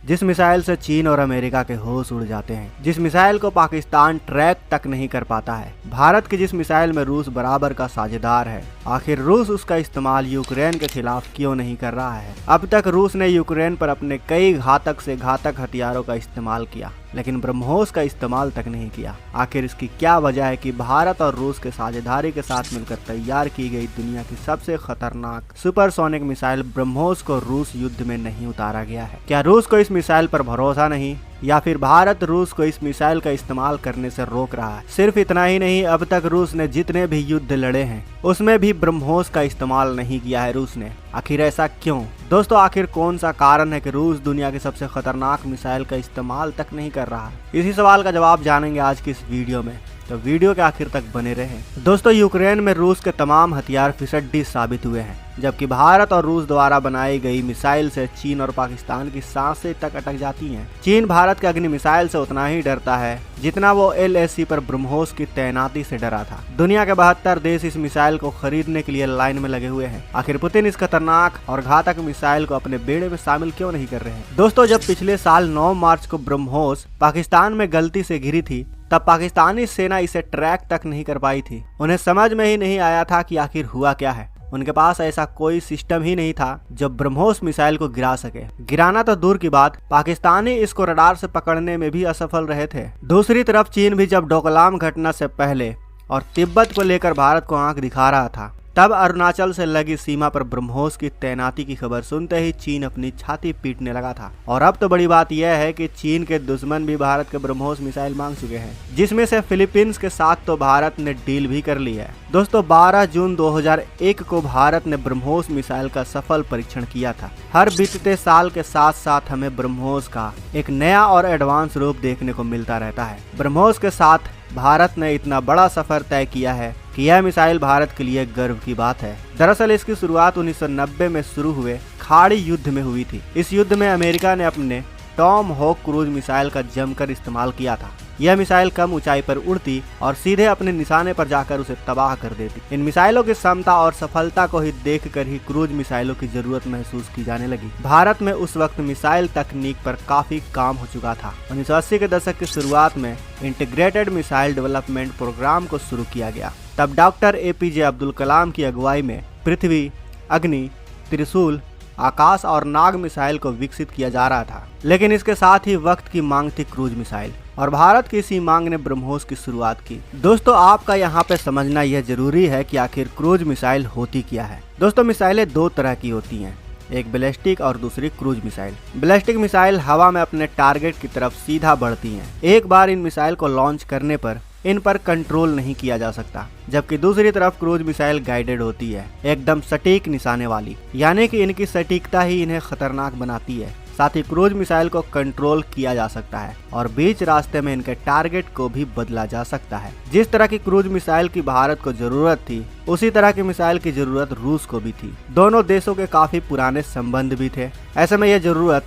जिस मिसाइल से चीन और अमेरिका के होश उड़ जाते हैं, जिस मिसाइल को पाकिस्तान ट्रैक तक नहीं कर पाता है, भारत की जिस मिसाइल में रूस बराबर का साझेदार है, आखिर रूस उसका इस्तेमाल यूक्रेन के खिलाफ क्यों नहीं कर रहा है? अब तक रूस ने यूक्रेन पर अपने कई घातक से घातक हथियारों का इस्तेमाल किया, लेकिन ब्रह्मोस का इस्तेमाल तक नहीं किया। आखिर इसकी क्या वजह है कि भारत और रूस के साझेदारी के साथ मिलकर तैयार की गई दुनिया की सबसे खतरनाक सुपरसोनिक मिसाइल ब्रह्मोस को रूस युद्ध में नहीं उतारा गया है? क्या रूस को इस मिसाइल पर भरोसा नहीं, या फिर भारत रूस को इस मिसाइल का इस्तेमाल करने से रोक रहा है? सिर्फ इतना ही नहीं, अब तक रूस ने जितने भी युद्ध लड़े हैं उसमें भी ब्रह्मोस का इस्तेमाल नहीं किया है रूस ने। आखिर ऐसा क्यों? दोस्तों, आखिर कौन सा कारण है कि रूस दुनिया की सबसे खतरनाक मिसाइल का इस्तेमाल तक नहीं कर रहा है? इसी सवाल का जवाब जानेंगे आज की इस वीडियो में, तो वीडियो के आखिर तक बने रहें। दोस्तों, यूक्रेन में रूस के तमाम हथियार फिसड्डी साबित हुए हैं, जबकि भारत और रूस द्वारा बनाई गई मिसाइल से चीन और पाकिस्तान की सांसें तक अटक जाती हैं। चीन भारत के अग्नि मिसाइल से उतना ही डरता है जितना वो LAC पर ब्रह्मोस की तैनाती से डरा था। दुनिया के 72 देश इस मिसाइल को खरीदने के लिए लाइन में लगे हुए हैं। आखिर पुतिन इस खतरनाक और घातक मिसाइल को अपने बेड़े में शामिल क्यों नहीं कर रहे हैं? दोस्तों, जब पिछले साल 9 मार्च को ब्रह्मोस पाकिस्तान में गलती से गिरी थी, तब पाकिस्तानी सेना इसे ट्रैक तक नहीं कर पाई थी। उन्हें समझ में ही नहीं आया था कि आखिर हुआ क्या है। उनके पास ऐसा कोई सिस्टम ही नहीं था जो ब्रह्मोस मिसाइल को गिरा सके। गिराना तो दूर की बात, पाकिस्तानी इसको रडार से पकड़ने में भी असफल रहे थे। दूसरी तरफ चीन भी जब डोकलाम घटना से पहले और तिब्बत को लेकर भारत को आंख दिखा रहा था, तब अरुणाचल से लगी सीमा पर ब्रह्मोस की तैनाती की खबर सुनते ही चीन अपनी छाती पीटने लगा था। और अब तो बड़ी बात यह है कि चीन के दुश्मन भी भारत के ब्रह्मोस मिसाइल मांग चुके हैं, जिसमें से फिलीपींस के साथ तो भारत ने डील भी कर ली है। दोस्तों, 12 जून 2001 को भारत ने ब्रह्मोस मिसाइल का सफल परीक्षण किया था। हर बीतते साल के साथ साथ हमें ब्रह्मोस का एक नया और एडवांस रूप देखने को मिलता रहता है। ब्रह्मोस के साथ भारत ने इतना बड़ा सफर तय किया है कि यह मिसाइल भारत के लिए गर्व की बात है। दरअसल इसकी शुरुआत 1990 में शुरू हुए खाड़ी युद्ध में हुई थी। इस युद्ध में अमेरिका ने अपने टॉम हॉक क्रूज मिसाइल का जमकर इस्तेमाल किया था। यह मिसाइल कम ऊंचाई पर उड़ती और सीधे अपने निशाने पर जाकर उसे तबाह कर देती। इन मिसाइलों की क्षमता और सफलता को ही देखकर ही क्रूज मिसाइलों की जरूरत महसूस की जाने लगी। भारत में उस वक्त मिसाइल तकनीक पर काफी काम हो चुका था। 1980 के दशक की शुरुआत में इंटीग्रेटेड मिसाइल डेवलपमेंट प्रोग्राम को शुरू किया गया। तब डॉक्टर APJ अब्दुल कलाम की अगुवाई में पृथ्वी, अग्नि, त्रिशूल, आकाश और नाग मिसाइल को विकसित किया जा रहा था। लेकिन इसके साथ ही वक्त की मांग थी क्रूज मिसाइल, और भारत की इसी मांग ने ब्रह्मोस की शुरुआत की। दोस्तों, आपका यहाँ पे समझना यह जरूरी है कि आखिर क्रूज मिसाइल होती क्या है। दोस्तों, मिसाइलें दो तरह की होती हैं, एक बैलिस्टिक और दूसरी क्रूज मिसाइल। बैलिस्टिक मिसाइल हवा में अपने टारगेट की तरफ सीधा बढ़ती हैं। एक बार इन मिसाइल को लॉन्च करने पर इन पर कंट्रोल नहीं किया जा सकता, जबकि दूसरी तरफ क्रूज मिसाइल गाइडेड होती है, एकदम सटीक निशाने वाली, यानी कि इनकी सटीकता ही इन्हें खतरनाक बनाती है। साथ ही क्रूज मिसाइल को कंट्रोल किया जा सकता है और बीच रास्ते में इनके टारगेट को भी बदला जा सकता है। जिस तरह की क्रूज मिसाइल की भारत को जरूरत थी, उसी तरह की मिसाइल की जरूरत रूस को भी थी। दोनों देशों के काफी पुराने संबंध भी थे। ऐसे में यह जरूरत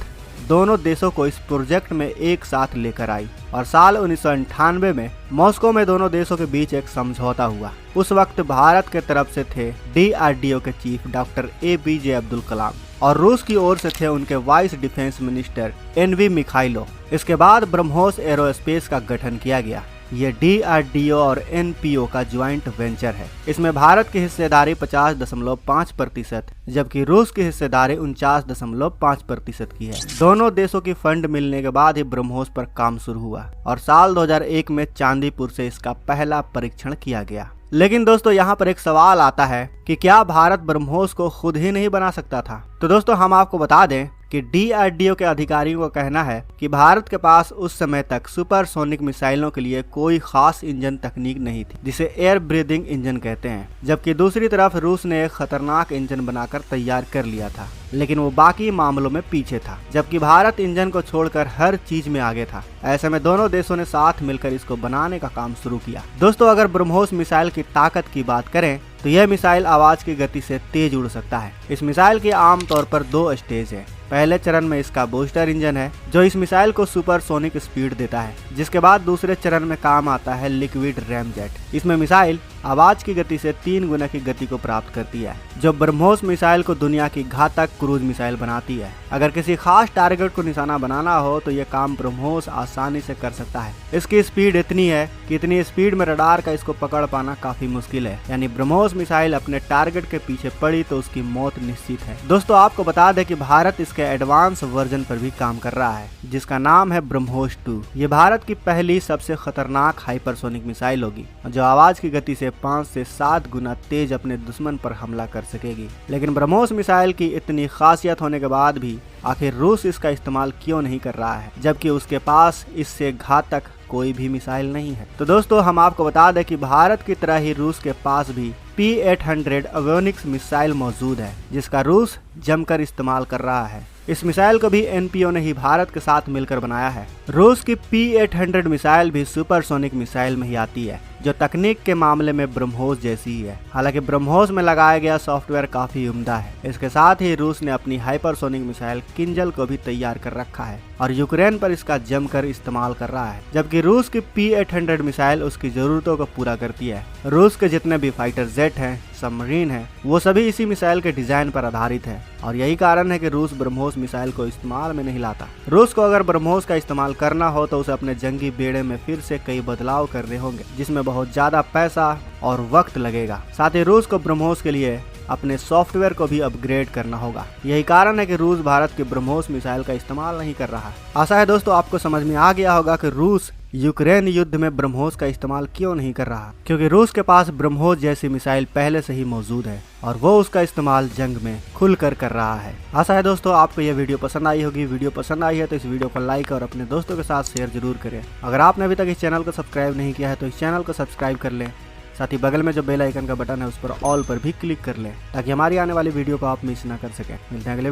दोनों देशों को इस प्रोजेक्ट में एक साथ लेकर आई और साल 1998 में मॉस्को में दोनों देशों के बीच एक समझौता हुआ। उस वक्त भारत के तरफ से थे DRDO के chief doctor APJ Abdul Kalam और रूस की ओर से थे उनके vice defence minister NV Mykhailo. इसके बाद ब्रह्मोस एरोस्पेस का गठन किया गया। ये DRDO और NPO का ज्वाइंट वेंचर है। इसमें भारत की हिस्सेदारी 50.5%, जबकि रूस की हिस्सेदारी 49.5% की है। दोनों देशों की फंड मिलने के बाद ही ब्रह्मोस पर काम शुरू हुआ और साल 2001 में चांदीपुर से इसका पहला परीक्षण किया गया। लेकिन दोस्तों, यहाँ पर एक सवाल आता है कि क्या भारत ब्रह्मोस को खुद ही नहीं बना सकता था? तो दोस्तों, हम आपको बता दें कि DRDO के अधिकारियों का कहना है कि भारत के पास उस समय तक सुपरसोनिक मिसाइलों के लिए कोई खास इंजन तकनीक नहीं थी, जिसे एयर ब्रीदिंग इंजन कहते हैं। जबकि दूसरी तरफ रूस ने एक खतरनाक इंजन बनाकर तैयार कर लिया था, लेकिन वो बाकी मामलों में पीछे था, जबकि भारत इंजन को छोड़कर हर चीज में आगे था। ऐसे में दोनों देशों ने साथ मिलकर इसको बनाने का काम शुरू किया। दोस्तों, अगर ब्रह्मोस मिसाइल की ताकत की बात करें तो यह मिसाइल आवाज की गति से तेज उड़ सकता है। इस मिसाइल के आमतौर पर 2 स्टेज है। पहले चरण में इसका बूस्टर इंजन है, जो इस मिसाइल को सुपरसोनिक स्पीड देता है, जिसके बाद दूसरे चरण में काम आता है लिक्विड रैमजेट। इसमें मिसाइल आवाज की गति से 3 गुना की गति को प्राप्त करती है, जो ब्रह्मोस मिसाइल को दुनिया की घातक क्रूज मिसाइल बनाती है। अगर किसी खास टारगेट को निशाना बनाना हो तो ये काम ब्रह्मोस आसानी से कर सकता है। इसकी स्पीड इतनी है कि इतनी स्पीड में रडार का इसको पकड़ पाना काफी मुश्किल है, यानी ब्रह्मोस मिसाइल अपने टारगेट के पीछे पड़ी तो उसकी मौत निश्चित है। दोस्तों आपको बता दें कि भारत इसके एडवांस वर्जन पर भी काम कर रहा है, जिसका नाम है ब्रह्मोस 2। ये भारत की पहली सबसे खतरनाक हाइपरसोनिक मिसाइल होगी, जो आवाज की गति से 5 से 7 गुना तेज अपने दुश्मन पर हमला कर सकेगी। लेकिन ब्रह्मोस मिसाइल की इतनी खासियत होने के बाद भी आखिर रूस इसका इस्तेमाल क्यों नहीं कर रहा है, जबकि उसके पास इससे घातक कोई भी मिसाइल नहीं है। तो दोस्तों हम आपको बता दें कि भारत की तरह ही रूस के पास भी P-800 एवियोनिक्स मिसाइल मौजूद है, जिसका रूस जमकर इस्तेमाल कर रहा है। इस मिसाइल को भी एनपीओ ने ही भारत के साथ मिलकर बनाया है। रूस की P-800 मिसाइल भी सुपरसोनिक मिसाइल में ही आती है, जो तकनीक के मामले में ब्रह्मोस जैसी ही है। हालांकि ब्रह्मोस में लगाया गया सॉफ्टवेयर काफी उम्दा है। इसके साथ ही रूस ने अपनी हाइपरसोनिक मिसाइल किंजल को भी तैयार कर रखा है और यूक्रेन पर इसका जमकर इस्तेमाल कर रहा है, जबकि रूस की P-800 मिसाइल उसकी जरूरतों को पूरा करती है। रूस के जितने भी फाइटर जेट हैं, सबमरीन है, वो सभी इसी मिसाइल के डिजाइन पर आधारित है और यही कारण है कि रूस ब्रह्मोस मिसाइल को इस्तेमाल में नहीं लाता। रूस को अगर ब्रह्मोस का इस्तेमाल करना हो तो उसे अपने जंगी बेड़े में फिर से कई बदलाव करने होंगे, जिसमें बहुत ज्यादा पैसा और वक्त लगेगा। साथ ही रूस को ब्रह्मोस के लिए अपने सॉफ्टवेयर को भी अपग्रेड करना होगा। यही कारण है कि रूस भारत के ब्रह्मोस मिसाइल का इस्तेमाल नहीं कर रहा। आशा है दोस्तों आपको समझ में आ गया होगा कि रूस यूक्रेन युद्ध में ब्रह्मोस का इस्तेमाल क्यों नहीं कर रहा, क्योंकि रूस के पास ब्रह्मोस जैसी मिसाइल पहले से ही मौजूद है और वो उसका इस्तेमाल जंग में खुलकर कर रहा है। आशा है दोस्तों आपको यह वीडियो पसंद आई होगी। वीडियो पसंद आई है तो इस वीडियो को लाइक और अपने दोस्तों के साथ शेयर जरूर करें। अगर आपने अभी तक इस चैनल को सब्सक्राइब नहीं किया है तो इस चैनल को सब्सक्राइब कर लें। साथ ही बगल में जो बेल आइकन का बटन है उस पर ऑल पर भी क्लिक कर लें, ताकि हमारी आने वाली वीडियो को आप मिस ना कर सकें। मिलते हैं अगले